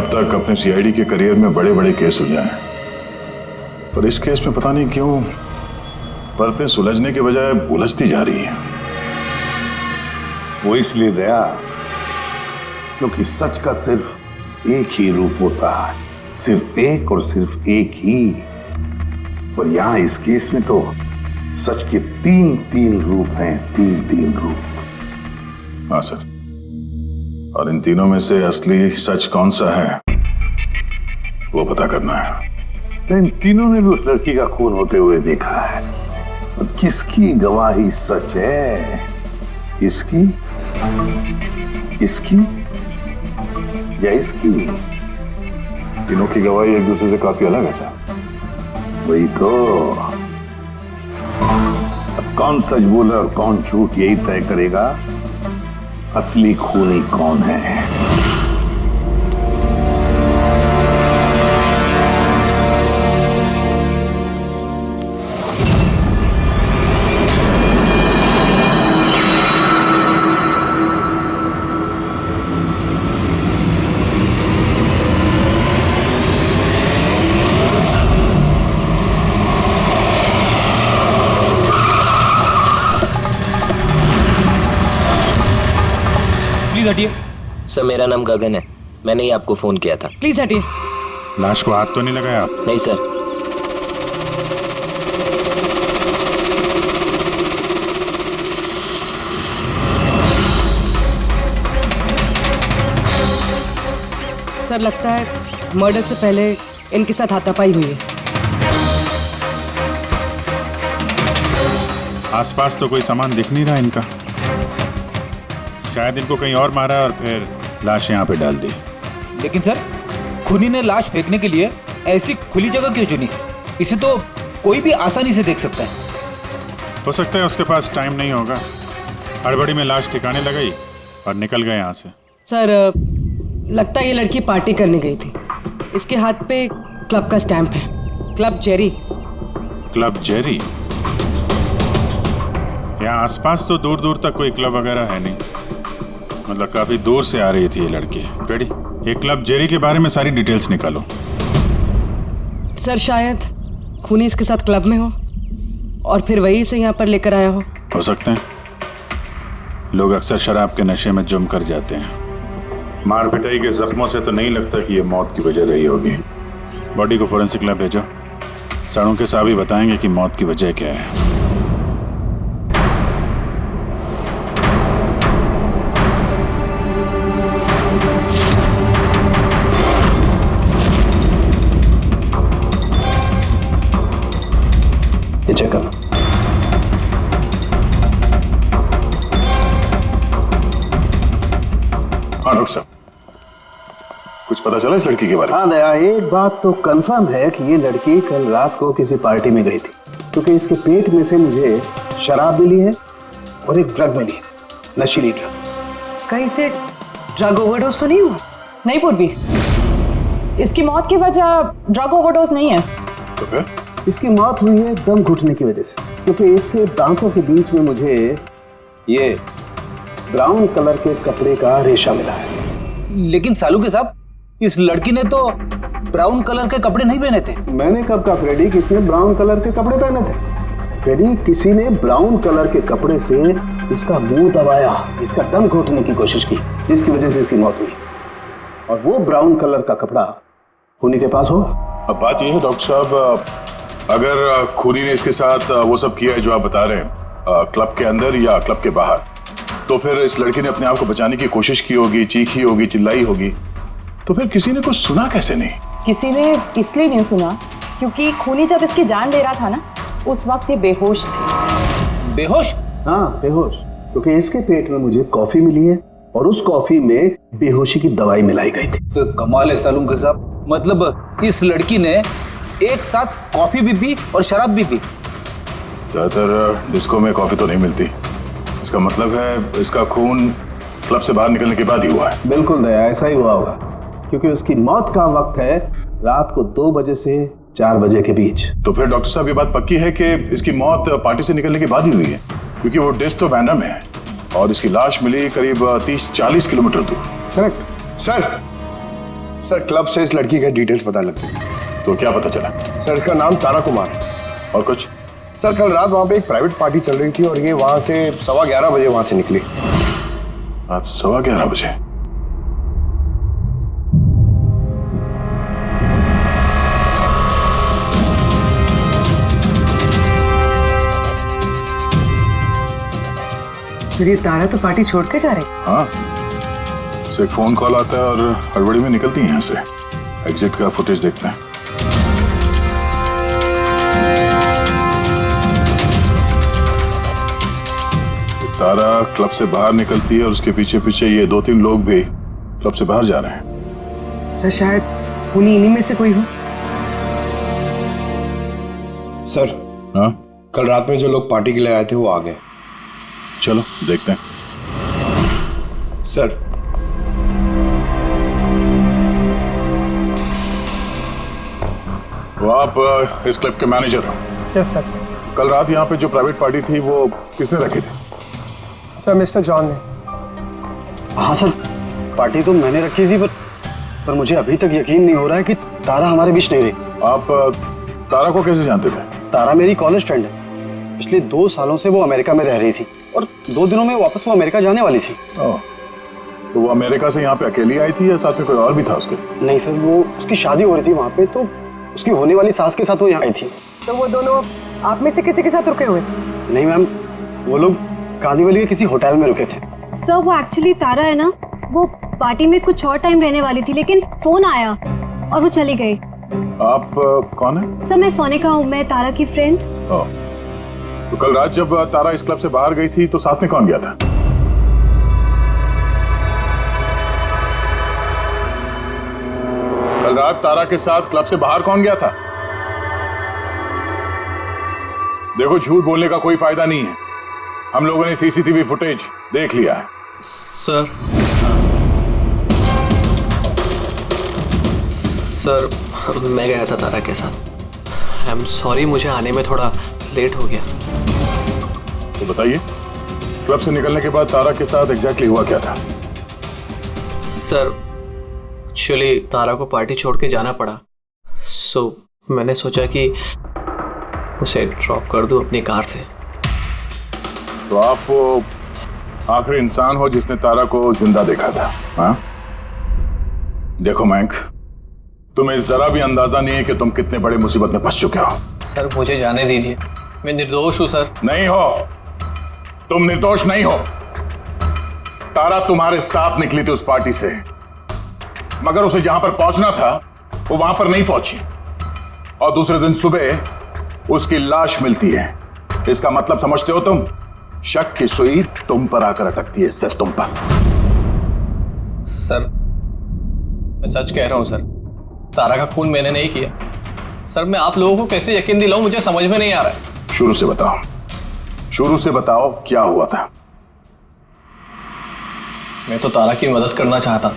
अब तक अपने सीआईडी के करियर में बड़े बड़े केस सुलझाए हैं, पर इस केस में पता नहीं क्यों परतें सुलझने के बजाय उलझती जा रही है। वो इसलिए दया क्योंकि सच का सिर्फ एक ही रूप होता है, सिर्फ एक और सिर्फ एक ही। और यहां इस केस में तो सच के तीन रूप हैं, तीन रूप। हाँ सर, और इन तीनों में से असली सच कौन सा है वो पता करना है। तो इन तीनों ने भी उस लड़की का खून होते हुए देखा है, और किसकी गवाही सच है? इसकी, इसकी या इसकी? तीनों की गवाही एक दूसरे से काफी अलग है सर। वही तो। अब कौन सच बोला और कौन झूठ, यही तय करेगा असली खूनी कौन है। हटिए। सर मेरा नाम गगन है, मैंने ही आपको फोन किया था। प्लीज हटिए। लाश को हाथ तो नहीं लगाया आप? नहीं सर। सर लगता है मर्डर से पहले इनके साथ हाथापाई हुई है। आसपास तो कोई सामान दिख नहीं रहा इनका, शायद इनको कहीं और मारा और फिर लाश यहाँ पे डाल दी। लेकिन सर खूनी ने लाश फेंकने के लिए ऐसी खुली जगह क्यों चुनी? इसे तो कोई भी आसानी से देख सकता है। हो सकता है उसके पास टाइम नहीं होगा, हड़बड़ी में लाश ठिकाने लगाई और निकल गए यहाँ से। सर लगता है ये लड़की पार्टी करने गई थी। इसके हाथ पे क्लब का स्टैंप है, क्लब जेरी। Club Jerry? यहाँ आसपास तो दूर दूर तक कोई क्लब वगैरह है नहीं, मतलब काफी दूर से आ रही थी ये लड़की। पेड़ी, ये क्लब जेरी के बारे में सारी डिटेल्स निकालो। सर शायद खूनी इसके साथ क्लब में हो और फिर वही से यहाँ पर लेकर आया हो सकते हैं। लोग अक्सर शराब के नशे में जुम कर जाते हैं। मार पिटाई के जख्मों से तो नहीं लगता कि ये मौत की वजह रही होगी। बॉडी को फोरेंसिक लैब भेजो, सारों के साहब ही बताएंगे कि मौत की वजह क्या है। चेक करना। हाँ डॉक्टर साहब, कुछ पता चला इस लड़की के बारे में? हाँ दया, एक बात तो कंफर्म है कि ये लड़की कल रात को किसी पार्टी में गई थी, क्योंकि इसके पेट में से मुझे शराब मिली है और एक ड्रग मिली है, नशीली ड्रग। कहीं से ड्रग ओवरडोज तो नहीं हुआ? नहीं पूर्वी, इसकी मौत की वजह ड्रग ओवरडोज नहीं है। तो फिर? इसकी मौत हुई है दम घुटने की वजह से, क्योंकि इसके दांतों के बीच में मुझे ये ब्राउन कलर के कपड़े का रेशा मिला है। लेकिन सालू के साहब, इस लड़की ने तो ब्राउन कलर के कपड़े नहीं पहने थे। मैंने कब कहा फ्रेडी किसने ब्राउन कलर के कपड़े पहने थे? फ्रेडी, किसी ने ब्राउन कलर के कपड़े से इसका मुंह दबाया, इसका दम घोटने की कोशिश की, जिसकी वजह से इसकी मौत हुई। और वो ब्राउन कलर का कपड़ा खूनी के पास होगा। अब बात यह है डॉक्टर साहब, अगर खूनी ने इसके साथ वो सब किया है जो आप बता रहे हैं, क्लब के अंदर या क्लब के बाहर, तो फिर इस लड़की ने अपने आप को बचाने की कोशिश की होगी, चीखी होगी, चिल्लाई होगी, तो फिर किसी ने कुछ सुना कैसे नहीं? किसी ने इसलिए नहीं सुना क्योंकि खूनी जब इसकी जान ले रहा था ना, उस वक्त ये बेहोश थे। बेहोश? हाँ बेहोश, क्योंकि इसके पेट में मुझे कॉफी मिली है और उस कॉफी में बेहोशी की दवाई मिलाई गई थी। तो कमाल है सालू के साहब, मतलब इस लड़की ने एक साथ कॉफी भी पी और शराब भी पी। ज्यादातर डिस्को में कॉफी तो नहीं मिलती, इसका मतलब है इसका खून क्लब से बाहर निकलने के बाद ही हुआ है। बिल्कुल दया, ऐसा ही हुआ होगा, क्योंकि उसकी मौत का वक्त है रात को 2 बजे से 4 बजे के बीच। तो फिर डॉक्टर साहब ये बात पक्की है कि इसकी मौत पार्टी से निकलने के बाद ही हुई है, क्योंकि वो डेस्क तो बैंड्रा में है और इसकी लाश मिली करीब 30-40 किलोमीटर दूर। Correct sir. सर क्लब से इस लड़की के डिटेल्स पता लगते हैं। तो क्या पता चला? सर इसका नाम तारा कुमार है। और कुछ? सर कल रात वहाँ पे एक प्राइवेट पार्टी चल रही थी और ये वहाँ से 11:15 बजे वहाँ से निकली। रात 11:15 बजे? सर ये तारा तो पार्टी छोड़ के जा रही। हाँ, उसे एक फोन कॉल आता है और हड़बड़ी में निकलती है यहाँ से। एग्जिट का फुटेज देखते हैं। तारा क्लब से बाहर निकलती है और उसके पीछे पीछे ये 2-3 लोग भी क्लब से बाहर जा रहे हैं। सर शायद खूनी इन्हीं में से कोई हो। सर हाँ, कल रात में जो लोग पार्टी के लिए आए थे वो आ गए। चलो देखते हैं। सर वो आप इस क्लब के मैनेजर हो? Yes sir. कल रात यहाँ पे जो प्राइवेट पार्टी थी वो किसने रखी थी? सर मिस्टर जॉन ने। हाँ सर, पार्टी तो मैंने रखी थी पर मुझे अभी तक यकीन नहीं हो रहा है कि तारा हमारे बीच नहीं रही। आप तारा को कैसे जानते थे? तारा मेरी कॉलेज फ्रेंड है। पिछले 2 सालों से वो अमेरिका में रह रही थी और 2 दिनों में वापस वो अमेरिका जाने वाली थी। ओह, तो वो अमेरिका से यहाँ पे अकेली आई थी या साथ में कोई और भी था उसके? नहीं सर, वो उसकी शादी हो रही थी वहाँ पे, तो उसकी होने वाली सास के साथ वो यहाँ आई थी। तो वो दोनों आप में से किसी के साथ रुके हुए थे? नहीं मैम, वो लोग कांदीवली के किसी होटल में रुके थे। सर वो एक्चुअली तारा है ना, वो पार्टी में कुछ और टाइम रहने वाली थी लेकिन फोन आया और वो चली गई। आप कौन है? सर मैं सोनिका हूँ, मैं तारा की फ्रेंड। ओह, तो कल रात जब तारा इस क्लब से बाहर गई थी तो साथ में कौन गया था? कल रात तारा के साथ क्लब से बाहर कौन गया था? देखो, झूठ बोलने का कोई फायदा नहीं है। हम लोगों ने सीसीटीवी फुटेज देख लिया है। सर मैं गया था तारा के साथ। आई एम सॉरी, मुझे आने में थोड़ा लेट हो गया। तो बताइए, क्लब से निकलने के बाद तारा के साथ एग्जैक्टली हुआ क्या था? सर एक्चुअली तारा को पार्टी छोड़ के जाना पड़ा, सो मैंने सोचा कि उसे ड्रॉप कर दूं अपनी कार से। तो आप वो आखिरी इंसान हो जिसने तारा को जिंदा देखा था? हाँ? देखो मयंक, तुम्हें जरा भी अंदाजा नहीं है कि तुम कितने बड़े मुसीबत में फंस चुके हो। सर मुझे जाने दीजिए, मैं निर्दोष हूँ सर। नहीं हो, तुम निर्दोष नहीं हो। तारा तुम्हारे साथ निकली थी उस पार्टी से, मगर उसे जहां पर पहुंचना था वो वहां पर नहीं पहुंची और दूसरे दिन सुबह उसकी लाश मिलती है। इसका मतलब समझते हो तुम? शक की सुई तुम पर आकर अटकती है, सिर्फ तुम पर। सर मैं सच कह रहा हूँ सर, तारा का खून मैंने नहीं किया। सर मैं आप लोगों को कैसे यकीन दिलाऊं, मुझे समझ में नहीं आ रहा है। शुरू से बताओ, शुरू से बताओ क्या हुआ था? मैं तो तारा की मदद करना चाहता।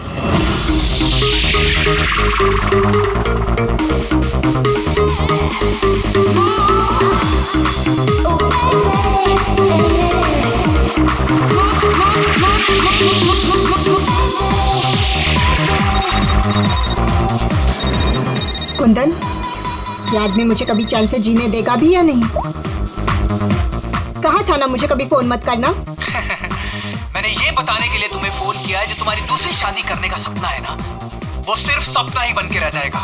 कुंदन, ये आदमी मुझे कभी चैन से जीने देगा भी या नहीं? कहा था ना मुझे कभी फोन मत करना। मैंने ये बताने के लिए तुम्हें फोन किया है, जो तुम्हारी दूसरी शादी करने का सपना है ना, वो सिर्फ सपना ही बन के रह जाएगा।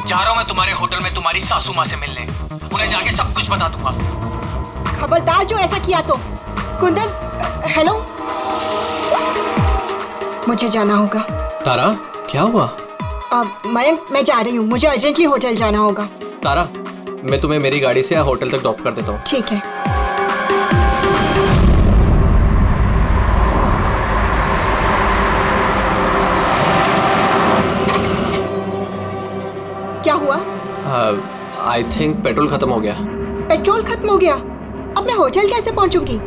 जा रहा हूं मैं तुम्हारे होटल में तुम्हारी सासू माँ से मिलने, उन्हें जाके सब कुछ बता दूंगा। खबरदार जो ऐसा किया तो। कुंदन, हेलो, मुझे जाना होगा। तारा क्या हुआ? मयंक, मैं जा रही हूँ, मुझे अर्जेंटली होटल जाना होगा। तारा, मैं तुम्हें मेरी गाड़ी से होटल तक ड्रॉप कर देता हूँ। ठीक है। क्या हुआ? आई थिंक पेट्रोल खत्म हो गया। पेट्रोल खत्म हो गया? अब मैं होटल कैसे पहुंचूंगी?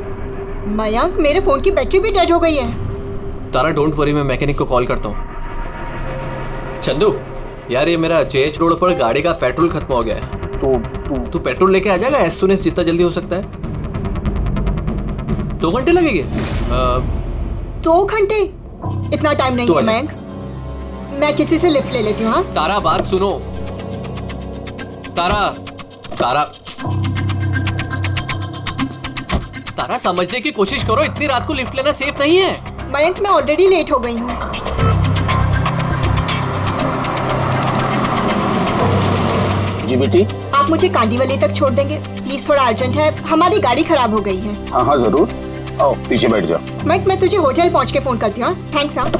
मयंक, मेरे फोन की बैटरी भी डेड हो गई है। तारा डोंट वरी, मैं मैकेनिक को कॉल करता हूँ। चंदू यार, ये मेरा जेएच रोड पर गाड़ी का पेट्रोल खत्म हो गया है। तू पेट्रोल लेके आ जाएगा एज सून एज जितना जल्दी हो सकता है। 2 घंटे लगेंगे? 2 घंटे? इतना टाइम नहीं है मयंक। मैं किसी से लिफ्ट ले लेती हूँ। हाँ तारा बात सुनो। तारा तारा तारा समझने की कोशिश करो, इतनी रात को लिफ्ट लेना सेफ नहीं है। मयंक, मैं ऑलरेडी लेट हो गई हूँ। जी बेटी। आप मुझे कांदीवली तक छोड़ देंगे प्लीज? थोड़ा अर्जेंट है, हमारी गाड़ी खराब हो गई है। हाँ हाँ जरूर, आओ पीछे बैठ जाओ। मयंक, मैं तुझे होटल पहुँच के फोन करती हूँ। थैंक्स। हाँ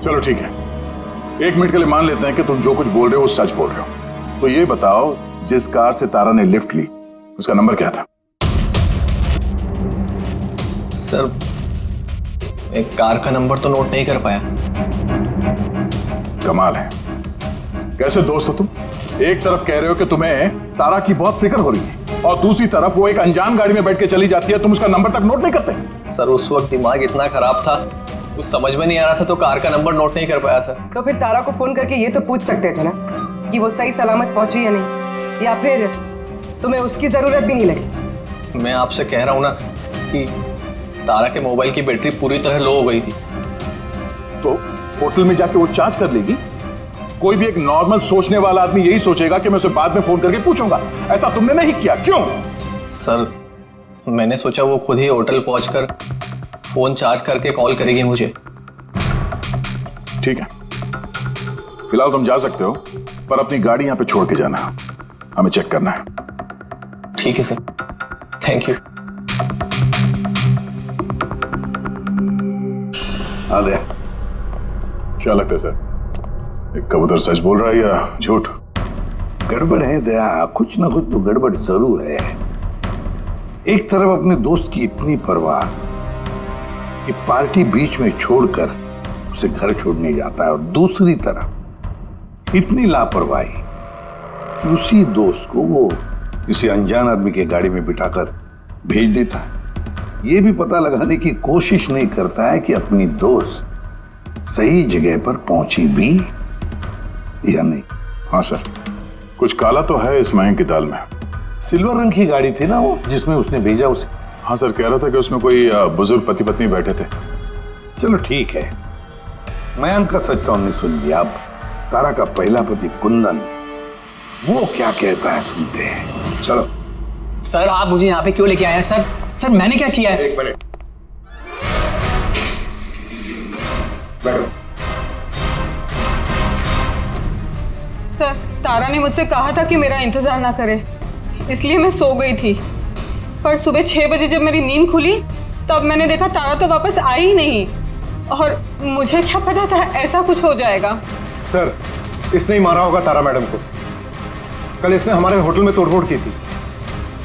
चलो ठीक है, 1 मिनट के लिए मान लेते हैं कि तुम जो कुछ बोल रहे हो वो सच बोल रहे हो। तो ये बताओ, जिस कार से तारा ने लिफ्ट ली उसका नंबर क्या था? सर, एक कार का नंबर तो नोट नहीं कर पाया। कमाल है, कैसे दोस्त हो तुम? एक तरफ कह रहे हो कि तुम्हें तारा की बहुत फिक्र हो रही है और दूसरी तरफ वो एक अनजान गाड़ी में बैठ के चली जाती है, तुम उसका नंबर तक नोट नहीं करते। सर, उस वक्त दिमाग इतना खराब था, कुछ समझ में नहीं आ रहा था, तो कार का नंबर नोट नहीं कर पाया सर। तो फिर तारा को फोन करके ये तो पूछ सकते थे ना कि वो सही सलामत पहुंची या नहीं, या फिर तुम्हें उसकी जरूरत भी नहीं लगी। मैं आपसे कह रहा हूँ ना कि तारा के मोबाइल की बैटरी पूरी तरह लो हो गई थी। तो होटल में जाके वो चार्ज कर लेगी। कोई भी एक नॉर्मल सोचने वाला आदमी यही सोचेगा कि मैं उसे बाद में फोन करके पूछूंगा। ऐसा तुमने नहीं किया, क्यों? सर, मैंने सोचा वो खुद ही होटल पहुंचकर फोन चार्ज करके कॉल करेगी मुझे। ठीक है, फिलहाल तुम जा सकते हो, पर अपनी गाड़ी यहां पे छोड़ के जाना, हमें चेक करना है। ठीक है सर, थैंक यू। आ गया। क्या लगता है सर, एक कबूतर सच बोल रहा है या झूठ? गड़बड़ है दया, कुछ ना कुछ तो गड़बड़ जरूर है। एक तरफ अपने दोस्त की इतनी परवाह कि पार्टी बीच में छोड़कर उसे घर छोड़ने जाता है, और दूसरी तरफ इतनी लापरवाही कि उसी दोस्त को वो किसी अनजान आदमी के गाड़ी में बिठाकर भेज देता है। ये भी पता लगाने की कोशिश नहीं करता है कि अपनी दोस्त सही जगह पर पहुंची भी या नहीं। हाँ सर, कुछ काला तो है इस मयंक की दाल में। सिल्वर रंग की गाड़ी थी ना वो जिसमें उसने भेजा उसे। हाँ सर, कह रहा था कि उसमें कोई बुजुर्ग पति पत्नी बैठे थे। चलो ठीक है, मयंक का सच तो हमने सुन लिया। अब तारा का पहला पति कुंदन, वो क्या कहता है सुनते हैं। चलो। सर, आप मुझे यहाँ पे क्यों लेके आए हैं सर? सर, मैंने क्या किया है? 1 मिनट बैठो। सर, तारा ने मुझसे कहा था कि मेरा इंतजार ना करे, इसलिए मैं सो गई थी। पर सुबह 6 बजे जब मेरी नींद खुली तब मैंने देखा तारा तो वापस आई ही नहीं, और मुझे क्या पता था ऐसा कुछ हो जाएगा। सर, इसने ही मारा होगा तारा मैडम को। कल इसने हमारे होटल में तोड़फोड़ की थी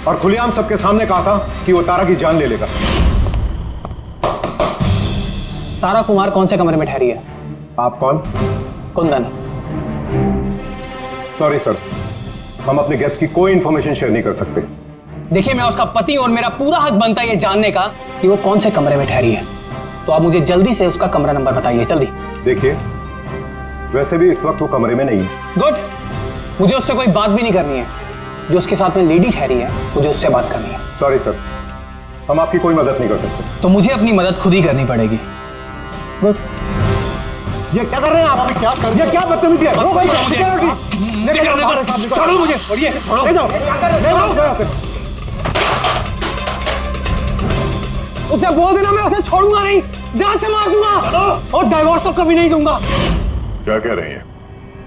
और खुलेआम सबके सामने कहा था कि वो तारा की जान ले लेगा। तारा कुमार कौन से कमरे में ठहरी है? आप कौन? कुंदन। सॉरी सर, हम अपने गेस्ट की कोई इंफॉर्मेशन शेयर नहीं कर सकते। देखिए, मैं उसका पति और मेरा पूरा हक बनता है ये जानने का कि वो कौन से कमरे में ठहरी है। तो आप मुझे जल्दी से उसका कमरा नंबर बताइए, जल्दी। देखिए, वैसे भी इस वक्त वो कमरे में नहीं है। गुड, मुझे उससे कोई बात भी नहीं करनी है। जो उसके साथ में लेडी ठहरी है, मुझे उससे बात करनी है। सॉरी सर, हम आपकी कोई मदद नहीं कर सकते। तो मुझे अपनी मदद खुद ही करनी पड़ेगी। गुड। ये क्या कर रहे हैं आप? क्या कर, ये क्या बदतमीजी है? छोड़ो मुझे। और ये छोड़ो, ले जाओ। उसे बोल देना मैं उसे छोड़ूंगा नहीं, जान से मार दूंगा और डाइवोर्स तो कभी नहीं दूंगा। क्या कह रही है,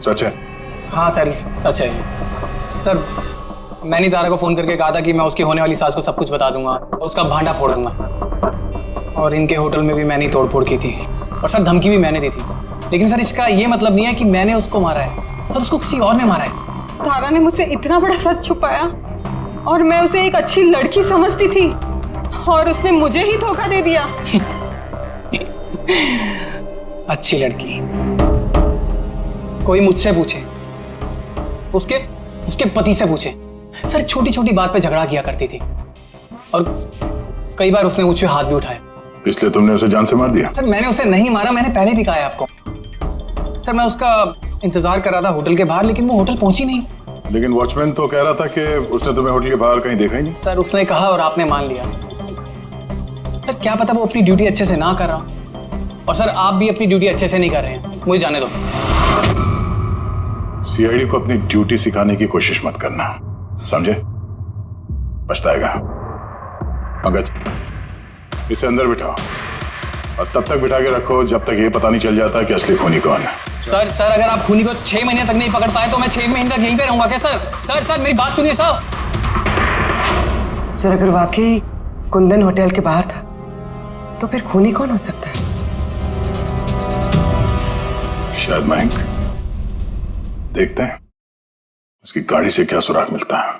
सच है? हाँ सर, सच है। सर, मैंने तारा को फोन करके कहा था कि मैं उसकी होने वाली सास को सब कुछ बता दूंगा, उसका भांडा फोड़ दूंगा। और इनके होटल में भी मैंने ही तोड़फोड़ की थी, और सर धमकी भी मैंने दी थी। लेकिन सर, इसका ये मतलब नहीं है कि मैंने उसको मारा है। सर, उसको किसी और ने मारा है। तारा ने मुझसे इतना बड़ा सच छुपाया और मैं उसे एक अच्छी लड़की समझती थी, और उसने मुझे ही धोखा दे दिया। अच्छी लड़की? कोई मुझसे पूछे, उसके पति से पूछे। सर, छोटी छोटी बात पे झगड़ा किया करती थी, और कई बार उसने मुझ पे हाथ भी उठाया। इसलिए तुमने उसे जान से मार दिया? सर, मैंने उसे नहीं मारा, मैंने पहले भी कहा है आपको। सर, मैं उसका इंतजार कर रहा था होटल के बाहर, लेकिन वो होटल पहुंची नहीं। लेकिन वॉचमैन तो कह रहा था कि उसने तुम्हें होटल के बाहर कहीं देखा ही नहीं। सर, उसने कहा और आपने मान लिया। सर, क्या पता वो अपनी ड्यूटी अच्छे से ना कर रहा, और सर आप भी अपनी ड्यूटी अच्छे से नहीं कर रहे हैं, मुझे जाने दो। सीआईडी को अपनी ड्यूटी सिखाने की कोशिश मत करना, समझे? पछताएगा। पंकज, इसे अंदर बिठाओ और तब तक बिठा के रखो जब तक ये पता नहीं चल जाता कि असली खूनी कौन है। सर अगर आप खूनी को 6 महीने तक नहीं पकड़ पाए तो मैं 6 महीने तक यहीं पे रहूंगा क्या सर? मेरी बात सुनिए सर। सर अगर वाकई कुंदन होटल के बाहर था तो फिर खूनी कौन हो सकता है? शायद मयंक। देखते हैं उसकी गाड़ी से क्या सुराग मिलता है।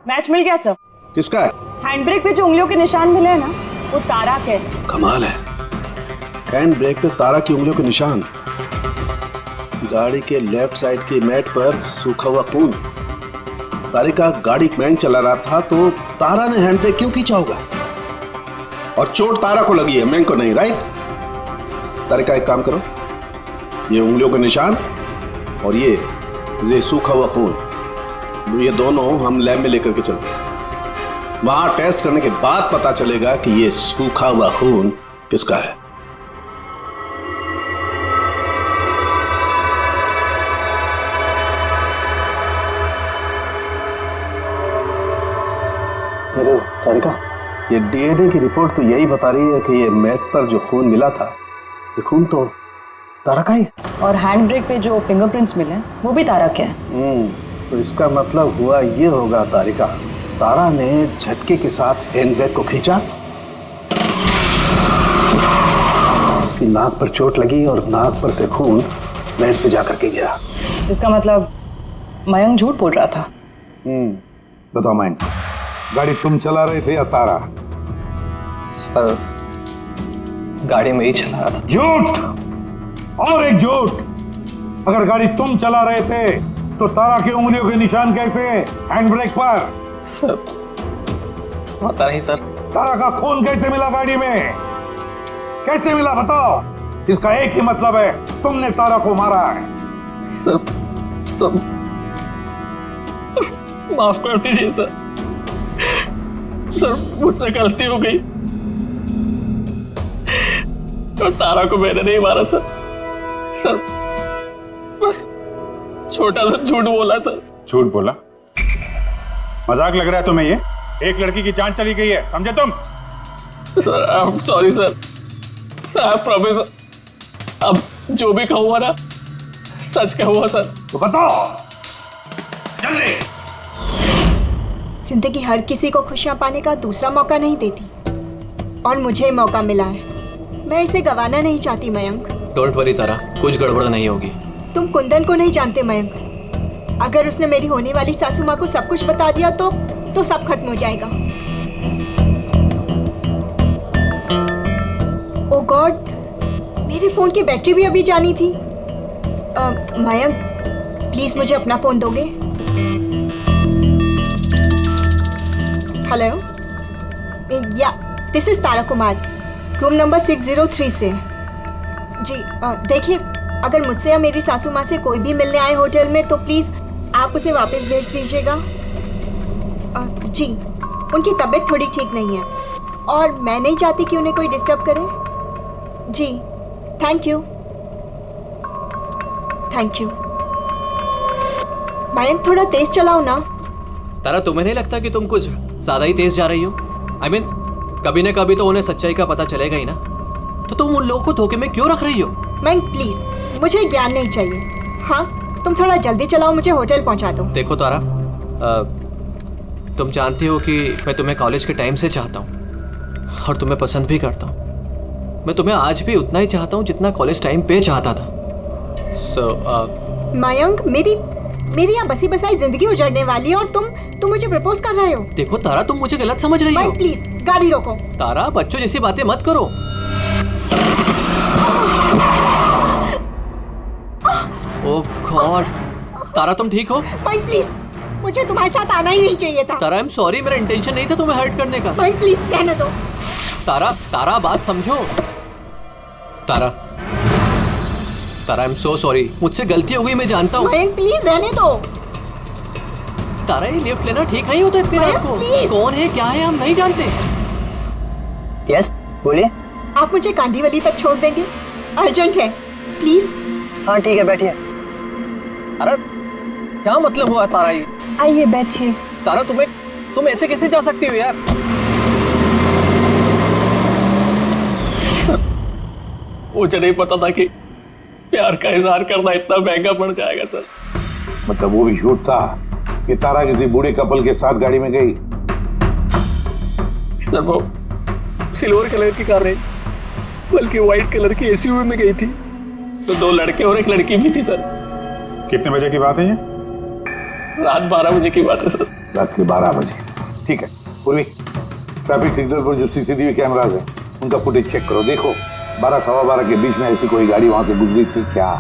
मैच मिल गया सर। किसका है? हैंड ब्रेक पे जो उंगलियों के निशान मिले हैं ना, वो तारा के हैं। कमाल है, हैंड ब्रेक पे तारा की उंगलियों के निशान, गाड़ी के लेफ्ट साइड की मैट पर सूखा हुआ खून। तारिका गाड़ी मैंग चला रहा था तो तारा ने हैंड ब्रेक क्यों खींचा होगा? और चोट तारा को लगी है, मैंग को नहीं, राइट? तारिका एक काम करो, ये उंगलियों के निशान और ये सूखा हुआ खून, ये दोनों हम लैब में लेकर के चलते हैं। वहां टेस्ट करने के बाद पता चलेगा कि ये सूखा हुआ खून किसका है। तारिका, ये डीएनए की रिपोर्ट तो यही बता रही है कि ये मैट पर जो खून मिला था, ये खून तो तारा का ही। और हैंड ब्रेक पे जो फिंगरप्रिंट्स मिले वो भी तारा के हैं। तो इसका मतलब हुआ ये होगा तारिका, तारा ने झटके के साथ हैंड ब्रेक को खींचा, उसकी नाक पर चोट लगी और नाक पर से खून मैट पे जाकर के गिरा। इसका मतलब मयंक झूठ बोल रहा था। बताओ मयंक, गाड़ी तुम चला रहे थे या तारा? सर गाड़ी में ही चला रहा था। झूठ और एक झूठ। अगर गाड़ी तुम चला रहे थे तो तारा की उंगलियों के निशान कैसे हैंड ब्रेक पर? सर पता नहीं सर। तारा का खून कैसे मिला गाड़ी में? कैसे मिला बताओ? इसका एक ही मतलब है, तुमने तारा को मारा है। सर माफ कर दीजिए सर। सर मुझसे गलती हो गई और तारा को मैंने नहीं मारा सर। बस छोटा सा झूठ बोला सर। झूठ बोला? मजाक लग रहा है तुम्हें? ये एक लड़की की जान चली गई है, समझे तुम? Sir I am sorry sir. Sir promise, अब जो भी कहूँगा ना सच कहूँगा सर। तो बताओ जल्दी। जिंदगी हर किसी को खुशियां पाने का दूसरा मौका नहीं देती, और मुझे मौका मिला है, मैं इसे गंवाना नहीं चाहती मयंक। डोंट वरी तारा, कुछ गड़बड़ नहीं होगी। तुम कुंदन को नहीं जानते मयंक, अगर उसने मेरी होने वाली सासू माँ को सब कुछ बता दिया तो सब खत्म हो जाएगा। ओ गॉड, मेरे फोन की बैटरी भी अभी जानी थी। मयंक प्लीज मुझे अपना फोन दोगे? हेलो, या this is Tara Kumar, room number 603 से। जी देखिए, अगर मुझसे या मेरी सासू माँ से कोई भी मिलने आए होटल में तो प्लीज़ आप उसे वापस भेज दीजिएगा। जी, उनकी तबीयत थोड़ी ठीक नहीं है और मैं नहीं चाहती कि उन्हें कोई डिस्टर्ब करे। जी थैंक यू। मयंक थोड़ा तेज चलाओ ना। तारा, तुम्हें नहीं लगता कि तुम कुछ ज्यादा ही तेज जा रही हो? I mean, कभी ना कभी तो उन्हें सच्चाई का पता चलेगा ही ना, तो तुम उन लोगों को धोखे में क्यों रख रही हो? मयंक प्लीज, मुझे ज्ञान नहीं चाहिए। हाँ, तुम थोड़ा जल्दी चलाओ, मुझे होटल पहुंचा दो। देखो तारा, तुम जानती हो कि मैं तुम्हें कॉलेज के टाइम से चाहता हूँ और तुम्हें पसंद भी करता हूँ। मैं तुम्हें आज भी उतना ही चाहता हूँ जितना कॉलेज टाइम पे चाहता था। मयंक, मेरी यहाँ बसी बसाई जिंदगी उजड़ने वाली है और तुम मुझे प्रपोज कर रहे हो। देखो तारा, तुम मुझे गलत समझ रही हो। प्लीज गाड़ी रोको। तारा, बच्चों जैसी बातें मत करो। ओह गॉड, तारा तुम ठीक हो? माइक प्लीज, मुझे तुम्हारे साथ आना ही नहीं चाहिए था। तारा, आई एम सॉरी, मेरा इंटेंशन नहीं था तुम्हें हर्ट करने का। माइक प्लीज रहने दो। तारा बात समझो। तारा, आई एम सो सॉरी, मुझसे गलती हो गई, मैं जानता हूँ। माइक प्लीज रहने दो। तारा, ये लिफ्ट लेना ठीक नहीं होता इतनी रात को। कौन है क्या है हम नहीं जानते। यस बोलिए। आप मुझे कांदीवली तक छोड़ देंगे? अर्जेंट है प्लीज। हाँ ठीक है, बैठिए। अरे क्या मतलब हुआ तारा ये? आइए बैठिए। तारा, तुम ऐसे कैसे जा सकती हो यार? मुझे नहीं पता था कि प्यार का इजहार करना इतना महंगा पड़ जाएगा सर। मतलब वो भी झूठ था कि तारा किसी बूढ़े कपल के साथ गाड़ी में गई? सर वो सिल्वर कलर की कार नहीं बल्कि व्हाइट कलर की एसयूवी में गई थी। तो 2 लड़के और 1 लड़की भी थी सर। कितने बजे की बात है ये? रात 12 बजे की बात है सर। रात के 12 बजे, ठीक है। पूर्वी, ट्रैफिक सिग्नल पर जो सीसीटीवी कैमराज है उनका फुटेज चेक करो। देखो 12 सवा 12 के बीच में ऐसी कोई गाड़ी वहां से गुजरी थी क्या?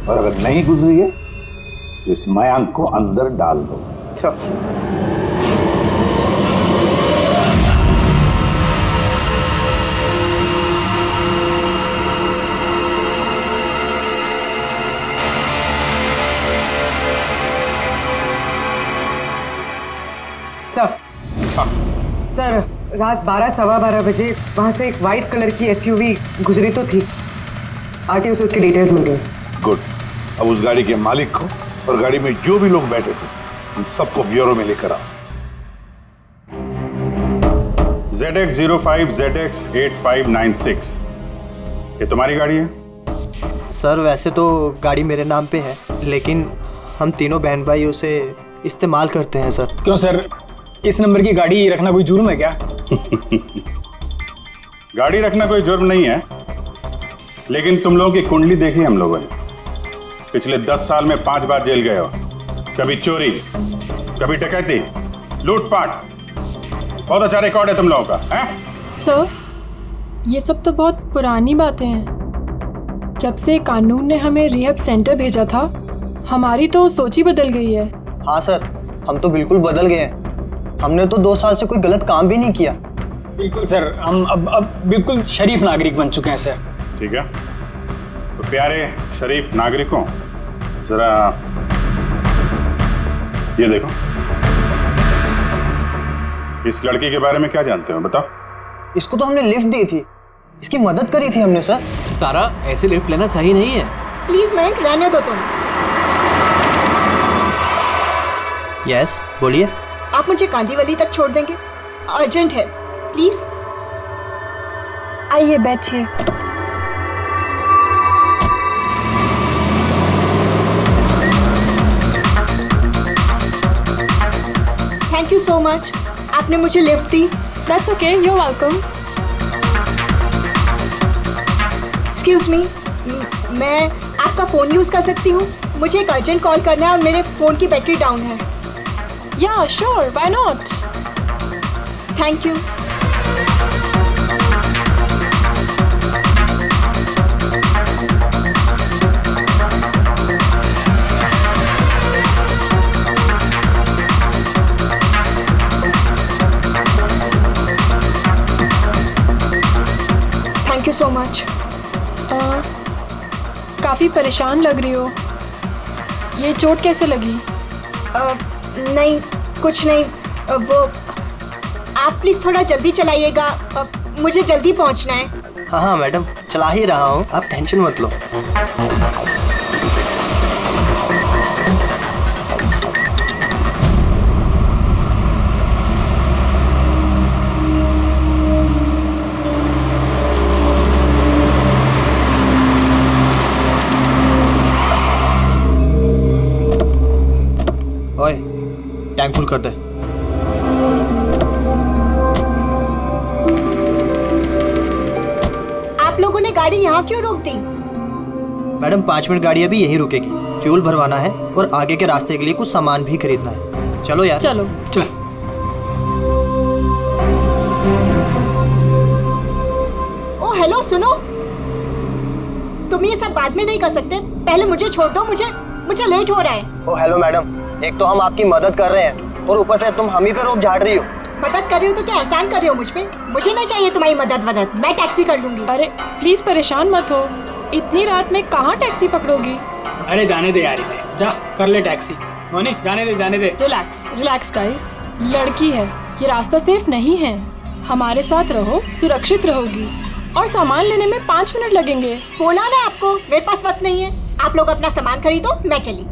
और अगर नहीं गुजरी है तो इस मयांक को अंदर डाल दो। सर सर रात 12 सवा 12 बजे वहाँ से एक वाइट कलर की एसयूवी गुजरी तो थी। आरटीओ से उसकी डिटेल्स मिल गई। गुड। अब उस गाड़ी के मालिक को और गाड़ी में जो भी लोग बैठे थे उन सबको ब्यूरो में लेकर आओ। ZX05 ZX8596 ये तुम्हारी गाड़ी है? सर वैसे तो गाड़ी मेरे नाम पे है, लेकिन हम तीनों बहन भाई उसे इस्तेमाल करते हैं सर। क्यों सर, इस नंबर की गाड़ी रखना कोई जुर्म है क्या? गाड़ी रखना कोई जुर्म नहीं है, लेकिन तुम लोगों की कुंडली देखी हम लोगों ने। पिछले 10 साल में 5 बार जेल गए हो। कभी चोरी, कभी डकैती, लूटपाट। बहुत अच्छा रिकॉर्ड है तुम लोगों का, हैं? सर ये सब तो बहुत पुरानी बातें हैं। जब से कानून ने हमें रिहैब सेंटर भेजा था हमारी तो सोच ही बदल गई है। हाँ सर, हम तो बिल्कुल बदल गए हैं। हमने तो 2 साल से कोई गलत काम भी नहीं किया। बिल्कुल सर, हम अब बिल्कुल शरीफ नागरिक बन चुके हैं सर। ठीक है, तो प्यारे शरीफ नागरिकों, जरा ये देखो। इस लड़की के बारे में क्या जानते हो, बताओ। इसको तो हमने लिफ्ट दी थी, इसकी मदद करी थी हमने सर। तारा, ऐसे लिफ्ट लेना सही नहीं है। प्लीज मयंक रहने दो तुम। यस बोलिए। आप मुझे कांदीवली तक छोड़ देंगे? अर्जेंट है प्लीज। आइए बैठिए। थैंक यू सो मच, आपने मुझे लिफ्ट दी। That's okay, you are welcome. Excuse me, मैं आपका फ़ोन यूज़ कर सकती हूँ? मुझे एक अर्जेंट कॉल करना है और मेरे फ़ोन की बैटरी डाउन है। या sure, why not. Thank you. Thank you so much. काफ़ी परेशान लग रही हो, ये चोट कैसे लगी? नहीं कुछ नहीं। वो आप प्लीज़ थोड़ा जल्दी चलाइएगा, मुझे जल्दी पहुंचना है। हाँ हाँ मैडम, चला ही रहा हूँ, आप टेंशन मत लो। ओए, टैंक फुल कर दे। आप लोगों ने गाड़ी यहाँ क्यों रोक दी? मैडम 5 मिनट गाड़ी अभी यहीं रुकेगी। फ्यूल भरवाना है और आगे के रास्ते के लिए कुछ सामान भी खरीदना है। चलो यार। चलो चल। ओ हेलो, सुनो, तुम ये सब बाद में नहीं कर सकते, पहले मुझे छोड़ दो, मुझे लेट हो रहा है। ओ हेलो मैडम, एक तो हम आपकी मदद कर रहे हैं और ऊपर से तुम हम ही पे रोक झाड़ रही हो। मदद कर रही हो तो क्या एहसान कर रही हो मुझ पे? मुझे नहीं चाहिए तुम्हारी मदद, मैं टैक्सी कर लूंगी। अरे प्लीज परेशान मत हो, इतनी रात में कहाँ टैक्सी पकड़ोगी? अरे जाने दे यार इसे, जा कर ले टैक्सी। मोनी जाने दे। रिलैक्स गाइस, लड़की है, ये रास्ता सेफ नहीं है। हमारे साथ रहो, सुरक्षित रहोगी। और सामान लेने में 5 मिनट लगेंगे। बोला ना आपको, मेरे पास वक्त नहीं है। आप लोग अपना सामान खरीदो, मैं चली।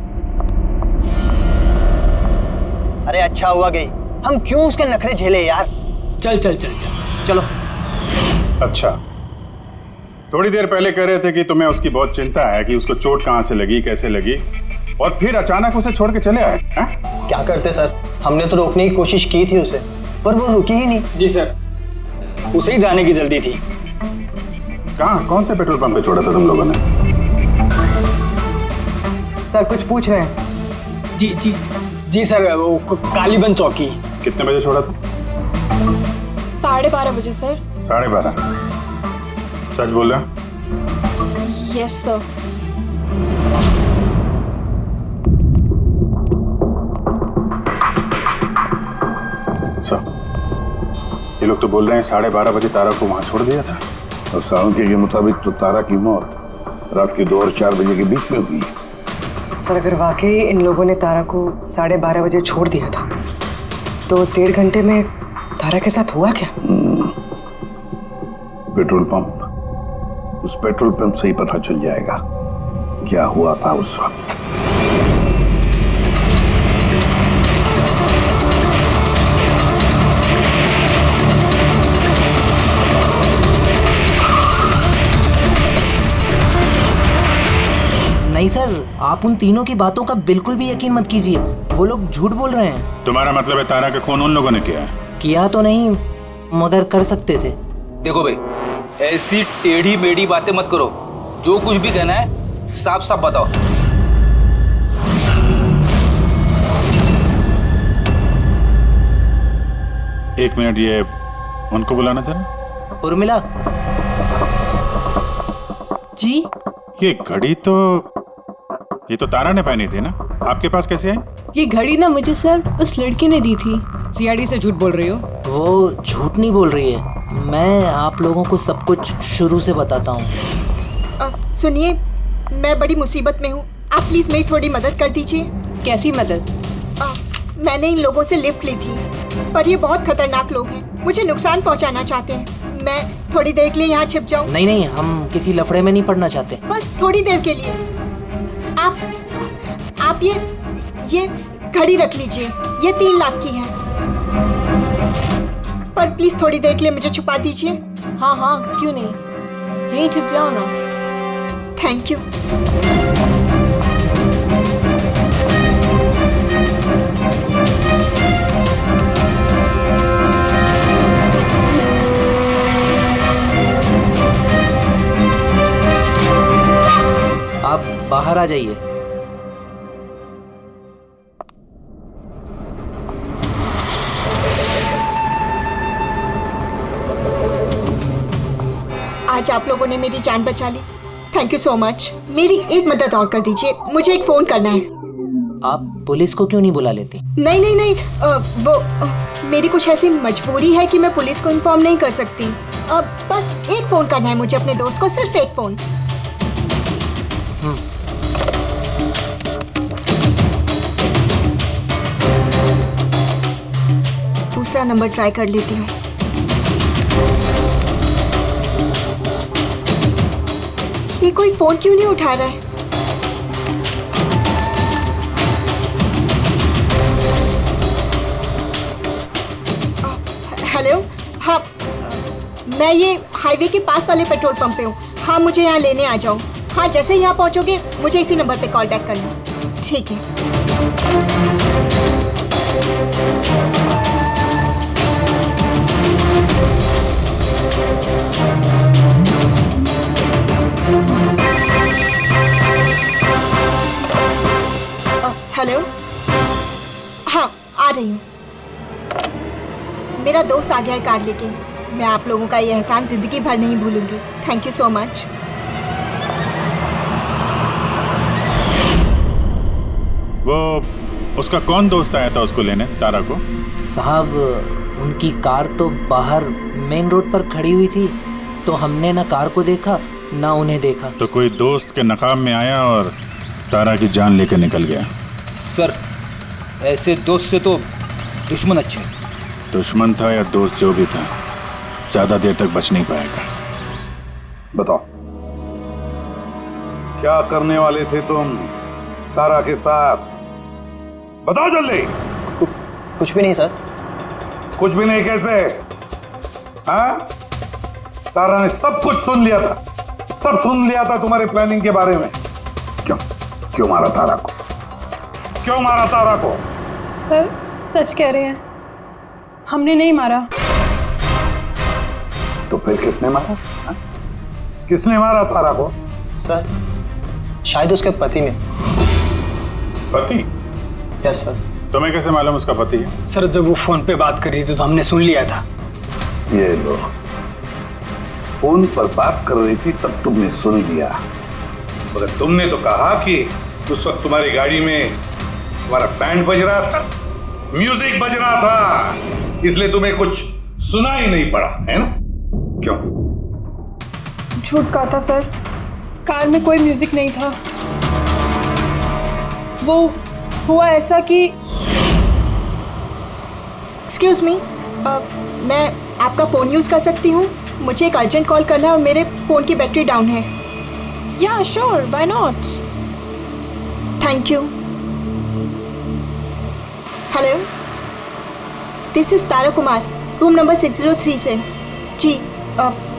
अरे अच्छा हुआ गई, हम क्यों उसके नखरे झेले यार। चल चलो। अच्छा, थोड़ी देर पहले कह रहे थे कि तुम्हें उसकी बहुत चिंता है कि उसको चोट कहाँ से लगी, कैसे लगी, और फिर अचानक उसे छोड़ के चले आए। क्या करते सर, हमने तो रोकने की कोशिश की थी उसे, पर वो रुकी ही नहीं। जी सर, उसे ही जाने की जल्दी थी। कहाँ, कौन से पेट्रोल पंप पे छोड़ा था तुम लोगों ने? सर कुछ पूछ रहे हैं। जी सर, वो कालीबंद चौकी। कितने बजे छोड़ा था? 12:30 बजे सर। 12:30? सच बोल रहे? Yes sir. सर, ये लोग तो बोल रहे हैं 12:30 बजे तारा को वहां छोड़ दिया था। और सावंकी के मुताबिक तो तारा की मौत रात के 2 और 4 बजे के बीच में हुई। सर अगर वाकई इन लोगों ने तारा को 12:30 बजे छोड़ दिया था तो उस 1.5 घंटे में तारा के साथ हुआ क्या? पेट्रोल पंप, उस पेट्रोल पंप से ही पता चल जाएगा क्या हुआ था उस वक्त। नहीं सर, आप उन तीनों की बातों का बिल्कुल भी यकीन मत कीजिए, वो लोग झूठ बोल रहे हैं। तुम्हारा मतलब है तारा का खून उन लोगों ने किया है? किया तो नहीं, मगर कर सकते थे। देखो भाई, ऐसी टेढ़ी मेढ़ी बातें मत करो, जो कुछ भी कहना है साफ साफ बताओ। एक मिनट, ये उनको बुलाना जरा। उर्मिला जी। ये घड़ी तो, ये तो तारा ने पहनी थी ना, आपके पास कैसे आई? ये घड़ी ना मुझे सर उस लड़की ने दी थी। सीआईडी से झूठ बोल रही हो? वो झूठ नहीं बोल रही है, मैं आप लोगों को सब कुछ शुरू से बताता हूँ। सुनिए, मैं बड़ी मुसीबत में हूँ, आप प्लीज मेरी थोड़ी मदद कर दीजिए। कैसी मदद? मैंने इन लोगों से लिफ्ट ली थी, पर ये बहुत खतरनाक लोग हैं, मुझे नुकसान पहुँचाना चाहते हैं। मैं थोड़ी देर के लिए यहाँ छिप जाऊँ? नहीं, हम किसी लफड़े में नहीं पड़ना चाहते। बस थोड़ी देर के लिए। आप ये घड़ी रख लीजिए, ये 3 लाख की है, पर प्लीज थोड़ी देर के लिए मुझे छुपा दीजिए। हाँ क्यों नहीं, यहीं छिप जाओ ना। Thank you. आप बाहर आ जाइए। आज आप लोगों ने मेरी जान बचा ली, थैंक यू सो मच। मेरी एक मदद और कर दीजिए, मुझे एक फोन करना है। आप पुलिस को क्यों नहीं बुला लेती? नहीं, वो मेरी कुछ ऐसी मजबूरी है कि मैं पुलिस को इन्फॉर्म नहीं कर सकती। बस एक फोन करना है मुझे अपने दोस्त को, सिर्फ एक फोन। दूसरा नंबर ट्राई कर लेती हूँ। ये कोई फोन क्यों नहीं उठा रहा है? हेलो, हाँ, मैं ये हाईवे के पास वाले पेट्रोल पंप पे हूँ। हाँ, मुझे यहाँ लेने आ जाओ। हाँ, जैसे ही यहाँ पहुँचोगे मुझे इसी नंबर पे कॉल बैक करना। ठीक है। हेलो। हाँ, आ रही हूँ। मेरा दोस्त आ गया है कार लेके। मैं आप लोगों का ये एहसान जिंदगी भर नहीं भूलूंगी। Thank you so much. वो उसका कौन दोस्त आया था उसको लेने, तारा को? साहब, उनकी कार तो बाहर मेन रोड पर खड़ी हुई थी, तो हमने ना कार को देखा ना उन्हें देखा। तो कोई दोस्त के नकाब में आया और तारा की जान लेकर निकल गया। सर, ऐसे दोस्त से तो दुश्मन अच्छे। दुश्मन था या दोस्त, जो भी था, ज्यादा देर तक बच नहीं पाएगा। बताओ, क्या करने वाले थे तुम तारा के साथ? बताओ जल्दी। कुछ भी नहीं सर। कुछ भी नहीं कैसे? हाँ? तारा ने सब कुछ सुन लिया था, सब सुन लिया था तुम्हारे प्लानिंग के बारे में। क्यों मारा तारा को? क्यों मारा तारा को? सर, सच कह रहे हैं, हमने नहीं मारा। तो फिर किसने मारा? हा? किसने मारा तारा को? सर, शायद उसके पति ने। पति? Yes sir. तुम्हें कैसे मालूम उसका पति है? सर, जब वो फोन पे बात कर रही थी तो हमने सुन लिया था। ये लो, फोन पर बात कर रही थी तब तुमने सुन लिया, मगर तुमने तो कहा कि उस वक्त तुम्हारी गाड़ी में तुम्हारा बैंड बज रहा था, म्यूजिक बज रहा था, इसलिए तुम्हें कुछ सुना ही नहीं पड़ा, है ना? क्यों? झूठ कहा था सर, कार में कोई म्यूजिक नहीं था। वो हुआ ऐसा कि एक्सक्यूज मी, मैं आपका फ़ोन यूज़ कर सकती हूँ? मुझे एक अर्जेंट कॉल करना है और मेरे फ़ोन की बैटरी डाउन है। या sure, why not. Thank you. Hello, this is Tara Kumar, room number 603 से। जी,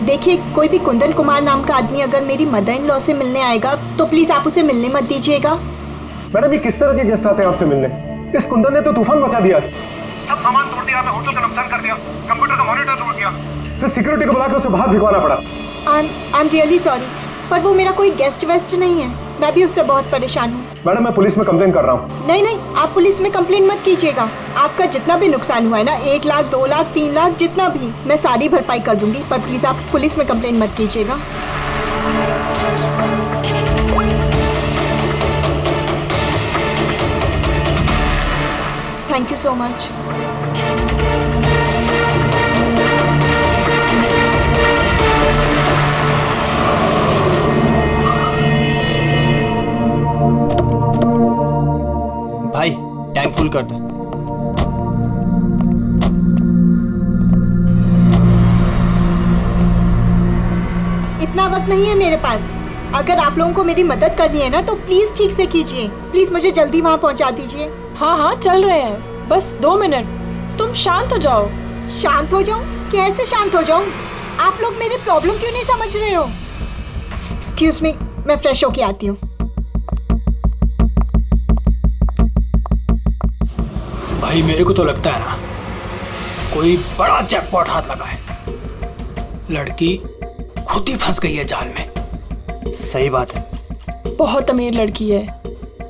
देखिए, कोई भी कुंदन कुमार नाम का आदमी अगर मेरी मदर इन लॉ से मिलने आएगा तो प्लीज़ आप उसे मिलने मत दीजिएगा। मैडम, ये किस तरह के गेस्ट आते हैं आपसे मिलने? इस कुंदन ने तो तूफान मचा दिया, सब सामान तोड़ दिया, हमें होटल का नुकसान कर दिया, कंप्यूटर का मॉनिटर तोड़ दिया, फिर सिक्योरिटी को बुला के उसे बाहर भिगवाना पड़ा। आई एम रियली सॉरी, पर वो मेरा कोई गेस्ट वेस्ट नहीं है। मैं भी उससे बहुत परेशान हूँ। मैडम, मैं पुलिस में कंप्लेन कर रहा हूँ। नहीं, आप पुलिस में कंप्लेन मत कीजिएगा। आपका जितना भी नुकसान हुआ है ना, 1 लाख, 2 लाख, 3 लाख, जितना भी, मैं सारी भरपाई कर दूंगी, पर प्लीज़ आप पुलिस में कंप्लेन मत कीजिएगा। Thank you so much. भाई, टैंक फुल कर दो। इतना वक्त नहीं है मेरे पास। अगर आप लोगों को मेरी मदद करनी है ना तो प्लीज ठीक से कीजिए। प्लीज मुझे जल्दी वहाँ पहुँचा दीजिए। हाँ हाँ, चल रहे हैं, बस 2 मिनट। तुम शांत हो जाओ। शांत हो जाऊं? कैसे शांत हो जाऊं? आप लोग मेरी प्रॉब्लम क्यों नहीं समझ रहे हो? एक्सक्यूज मी, मैं फ्रेश होके आती हूँ। भाई, मेरे को तो लगता है ना कोई बड़ा जैकपॉट हाथ लगा है। लड़की खुद ही फंस गई है जाल में। सही बात है। बहुत अमीर लड़की है।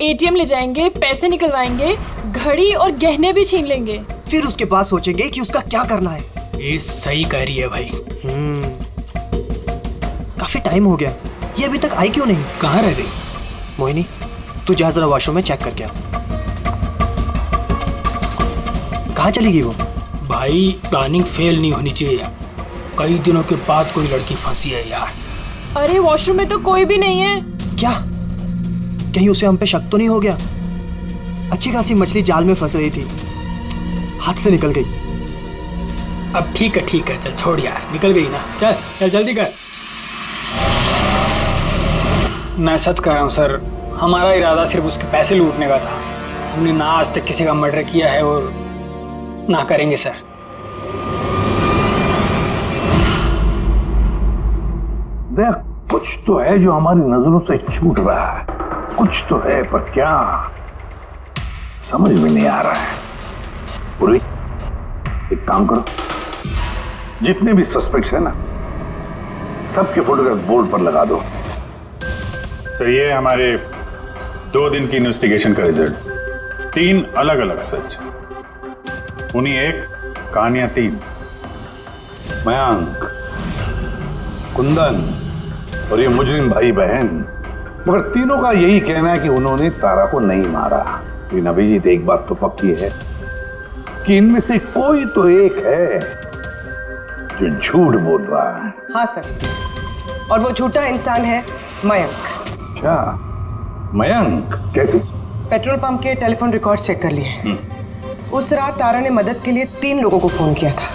एटीएम ले जाएंगे, पैसे निकलवाएंगे, घड़ी और गहने भी छीन लेंगे। फिर उसके बाद सोचेंगे कि उसका क्या करना है। ये सही कह रही है भाई। काफी टाइम हो गया, ये अभी तक आई क्यों नहीं? कहाँ रह गई? मोहिनी, तू जा जरा वॉशरूम में चेक करके आ। कहाँ चली गई वो? भाई, प्लानिंग फेल नहीं होनी चाहिए। कई दिनों के बाद कोई लड़की फंसी है यार। अरे वॉशरूम में तो कोई भी नहीं है। क्या? कहीं उसे हम पे शक तो नहीं हो गया? अच्छी खासी मछली जाल में फंस रही थी, हाथ से निकल गई। अब ठीक है, चल छोड़ यार, निकल गई ना। चल जल्दी कर। मैं सच कह रहा हूँ सर, हमारा इरादा सिर्फ उसके पैसे लूटने का था। हमने ना आज तक किसी का मर्डर किया है और ना करेंगे सर। देख, कुछ तो है जो हमारी नजरों से छूट रहा है, कुछ तो है, पर क्या समझ में नहीं आ रहा है। पूर्वी, एक काम करो, जितने भी सस्पेक्ट्स है ना, सबके फोटोग्राफ बोर्ड पर लगा दो। सर, ये हमारे 2 दिन की इन्वेस्टिगेशन का रिजल्ट। 3 अलग अलग सच, उन्हीं एक, कहानियां 3। मयंक, कुंदन और ये मुजरिम भाई बहन, मगर तीनों का यही कहना है कि उन्होंने तारा को नहीं मारा। लेकिन अभिजीत, एक बात तो पक्की है कि इनमें से कोई तो एक है जो झूठ बोल रहा है। हाँ सर, और वो झूठा इंसान है मयंक। क्या मयंक? कैसे? पेट्रोल पंप के टेलीफोन रिकॉर्ड्स चेक कर लिए। उस रात तारा ने मदद के लिए 3 लोगों को फोन किया था,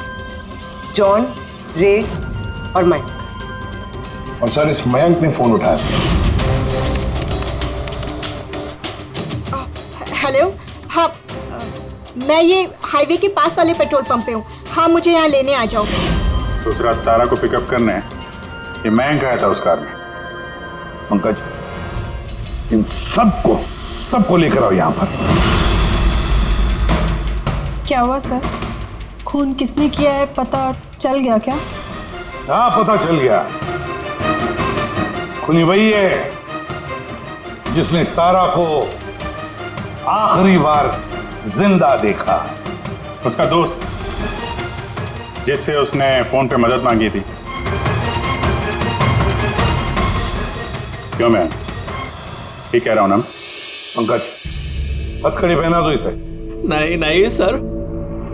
जॉन, रे और मयंक। और सर, इस मयंक ने फोन उठाया। हेलो, हाँ, मैं ये हाईवे के पास वाले पेट्रोल पंप पे हूँ। हाँ, मुझे यहाँ लेने आ जाओ। तो उस रात तारा को पिकअप करने ये मयंक आया था उस कार में। पंकज, इन सबको लेकर आओ यहाँ पर। क्या हुआ सर? खून किसने किया है पता चल गया क्या? हाँ, पता चल गया। खूनी वही है जिसने तारा को आखिरी बार जिंदा देखा। उसका दोस्त जिससे उसने फोन पे मदद मांगी थी। क्यों मैं ठीक कह रहा हूं ना? पंकज, हथकड़ी पहना दो इसे। नहीं नहीं सर,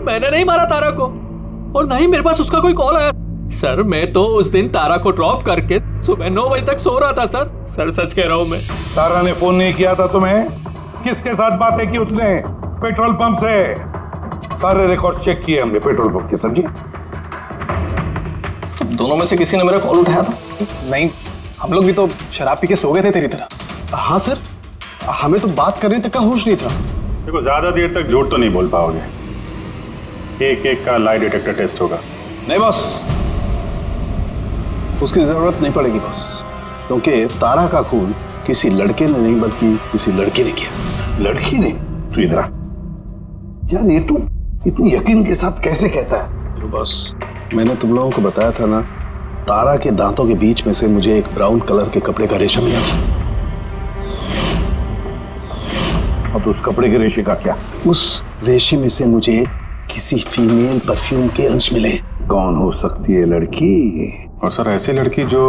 मैंने नहीं मारा तारा को, और नहीं मेरे पास उसका कोई कॉल आया। सर, मैं तो उस दिन तारा को ड्रॉप करके सुबह 9 बजे तक सो रहा था सर। सर, सच कह रहा हूं मैं। तारा ने फोन नहीं किया था तुम्हें? किसके साथ बातें की उसने? पेट्रोल पंप से। सारे रिकॉर्ड चेक किए हमने पेट्रोल पंप के, समझे? तो दोनों में से किसी ने मेरा कॉल उठाया था? नहीं, हम लोग भी तो शराब पी के सो गए थे तेरी तरह। हाँ सर, हमें तो बात करने तक का होश नहीं था। देखो, ज्यादा देर तक झूठ तो नहीं बोल पाओगे। एक का लाई डिटेक्टर टेस्ट होगा। नहीं बॉस, उसकी जरूरत नहीं पड़ेगी बॉस, क्योंकि तारा का खून किसी लड़के ने नहीं बल्कि किसी लड़की ने किया। लड़की ने? तू इधर आ यार, ये तू इतनी यकीन के साथ कैसे कहता है? तो बॉस, मैंने तुम लोगों को बताया था ना, तारा के दांतों के बीच में से मुझे एक ब्राउन कलर के कपड़े का रेशा मिला था। और उस कपड़े के रेशे का क्या? उस रेशे में से मुझे किसी फीमेल परफ्यूम के अंश मिले। कौन हो सकती है लड़की? और सर, ऐसी लड़की जो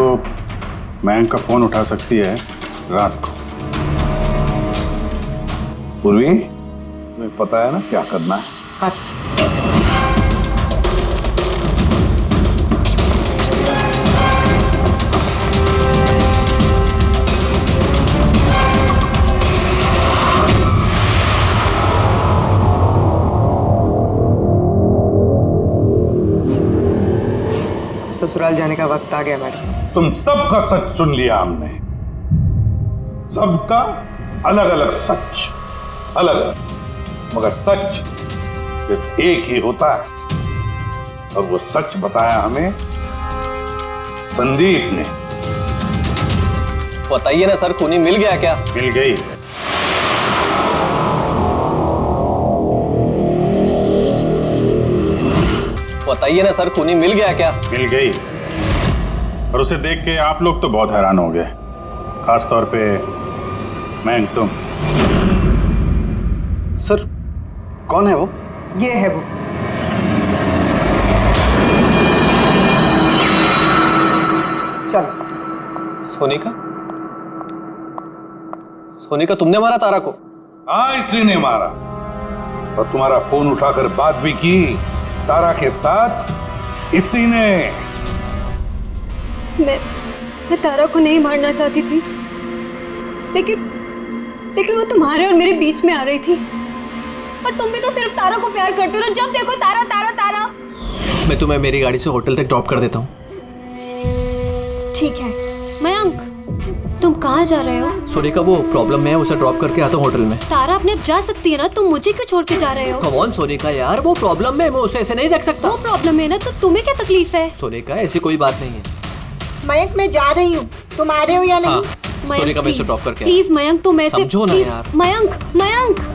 मयंक का फोन उठा सकती है रात को। पूर्वी, तुम्हें पता है ना क्या करना है? हाँ। ससुराल जाने का वक्त आ गया मैडम। तुम सबका सच सुन लिया हमने, सबका अलग अलग सच, अलग अलग, मगर सच सिर्फ एक ही होता है, और वो सच बताया हमें संदीप ने। बताइए ना सर, खूनी मिल गया क्या? मिल गई। बताइए ना सर, खूनी मिल गया क्या? मिल गई। और उसे देख के आप लोग तो बहुत हैरान हो गए, खास तौर पे मयंक, तुम। सर, कौन है वो? ये है वो। चलो। सोनिका, तुमने मारा तारा को? हाँ, इसी ने मारा, और तुम्हारा फोन उठाकर बात भी की तारा के साथ इसी ने। मैं तारा को नहीं मारना चाहती थी, लेकिन वो तुम्हारे और मेरे बीच में आ रही थी। और तुम भी तो सिर्फ तारा को प्यार करते हो, जब देखो तारा तारा तारा। मैं तुम्हें मेरी गाड़ी से होटल तक ड्रॉप कर देता हूँ। ठीक है। मयंक, तुम कहाँ जा रहे हो? सोनिका, वो प्रॉब्लम में है, उसे ड्रॉप करके आता हूँ होटल में। तारा अपने आप जा सकती है ना, तुम मुझे क्यों छोड़ के जा रहे हो? कम ऑन सोनिका यार, वो प्रॉब्लम में है, मैं उसे ऐसे नहीं रख सकता। वो प्रॉब्लम है ना, तो तुम्हें क्या तकलीफ है? सोनिका, ऐसी कोई बात नहीं है। मयंक, मैं जा रही हूँ, तुम आ रहे हो या नहीं? हाँ, सोनिका, मैं इसे ड्रॉप करके प्लीज मयंक, तुम ऐसे समझो ना यार। मयंक, मयंक।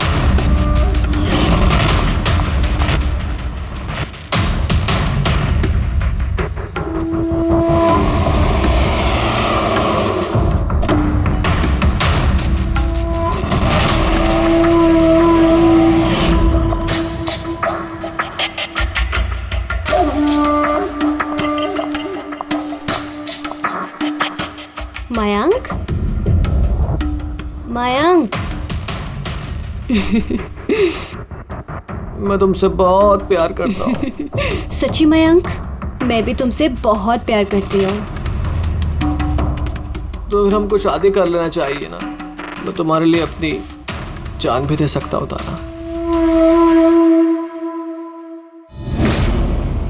मैं तुमसे बहुत प्यार करता हूँ। सच्ची मयंक, मैं भी तुमसे बहुत प्यार करती हूँ। तो फिर हमको शादी कर लेना चाहिए ना। मैं तुम्हारे लिए अपनी जान भी दे सकता हूँ तारा।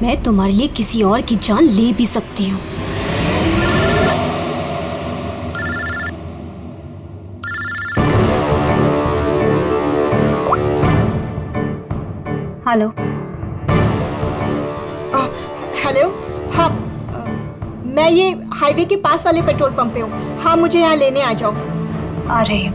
मैं तुम्हारे लिए किसी और की जान ले भी सकती हूँ। हेलो। हेलो। हाँ, मैं ये हाईवे के पास वाले पेट्रोल पंप पे हूँ। हाँ, मुझे यहाँ लेने आ जाओ। आ रही हूँ।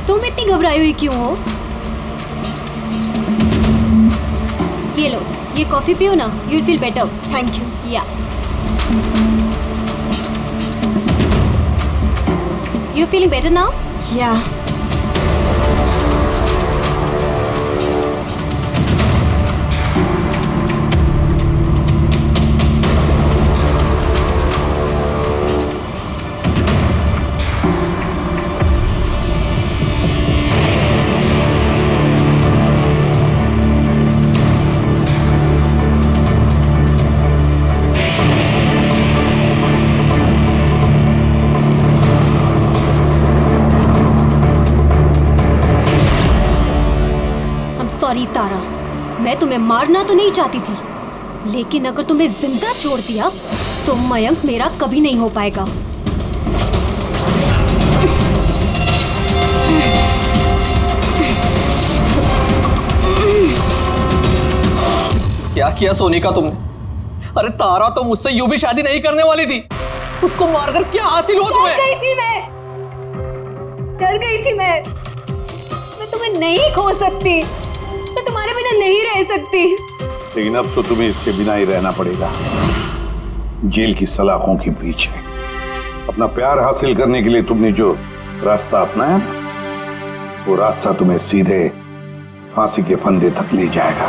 तुम इतनी घबराई हुई क्यों हो? ये लो, ये कॉफी पियो ना, you will feel better. Thank you. या यू फीलिंग बेटर नाउ? या। सॉरी तारा, मैं तुम्हें मारना तो नहीं चाहती थी, लेकिन अगर तुम्हें जिंदा छोड़ दिया तो मयंक मेरा कभी नहीं हो पाएगा। क्या किया सोनिका तुमने? अरे तारा तो मुझसे यूं भी शादी नहीं करने वाली थी। उसको मारकर क्या हासिल हुआ तुम्हें? डर गई थी मैं तुम्हें नहीं खो सकती, मैं तुम्हारे बिना नहीं रह सकती। लेकिन अब तो तुम्हें इसके बिना ही रहना पड़ेगा, जेल की सलाखों के पीछे। अपना प्यार हासिल करने के लिए तुमने जो रास्ता अपनाया, वो रास्ता तुम्हें सीधे फांसी के फंदे तक ले जाएगा।